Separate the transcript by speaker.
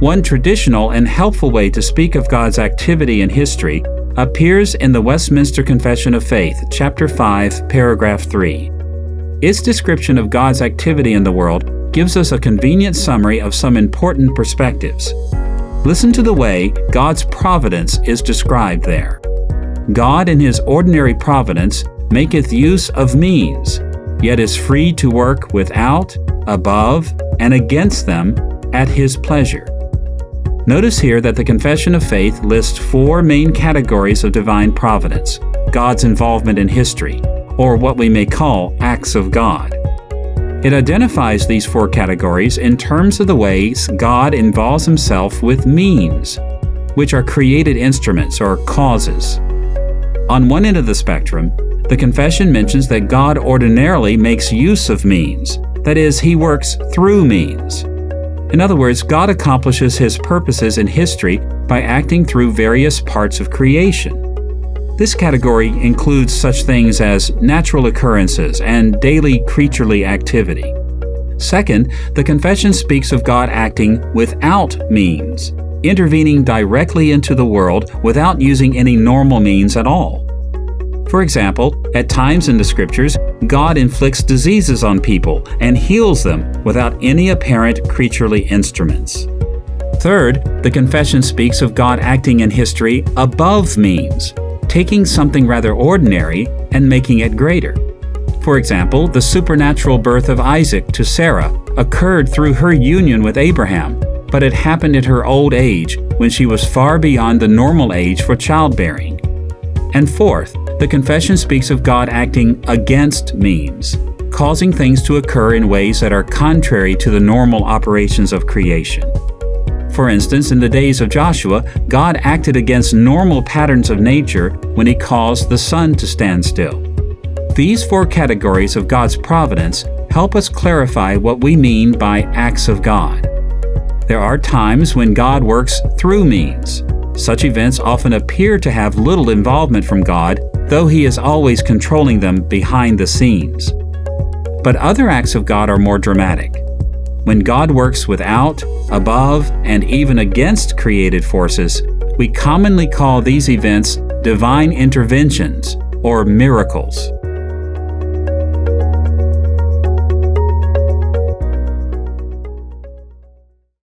Speaker 1: One traditional and helpful way to speak of God's activity in history appears in the Westminster Confession of Faith, chapter 5, paragraph 3. Its description of God's activity in the world gives us a convenient summary of some important perspectives. Listen to the way God's providence is described there. God in His ordinary providence maketh use of means, yet is free to work without, above, and against them at His pleasure. Notice here that the Confession of Faith lists four main categories of divine providence: God's involvement in history, or what we may call acts of God. It identifies these four categories in terms of the ways God involves Himself with means, which are created instruments or causes. On one end of the spectrum, the Confession mentions that God ordinarily makes use of means, that is, He works through means. In other words, God accomplishes His purposes in history by acting through various parts of creation. This category includes such things as natural occurrences and daily creaturely activity. Second, the Confession speaks of God acting without means, intervening directly into the world without using any normal means at all. For example, at times in the Scriptures, God inflicts diseases on people and heals them without any apparent creaturely instruments. Third, the Confession speaks of God acting in history above means, taking something rather ordinary and making it greater. For example, the supernatural birth of Isaac to Sarah occurred through her union with Abraham, but it happened at her old age when she was far beyond the normal age for childbearing. And fourth, the Confession speaks of God acting against means, causing things to occur in ways that are contrary to the normal operations of creation. For instance, in the days of Joshua, God acted against normal patterns of nature when He caused the sun to stand still. These four categories of God's providence help us clarify what we mean by acts of God. There are times when God works through means. Such events often appear to have little involvement from God, though He is always controlling them behind the scenes. But other acts of God are more dramatic. When God works without, above, and even against created forces, we commonly call these events divine interventions or miracles.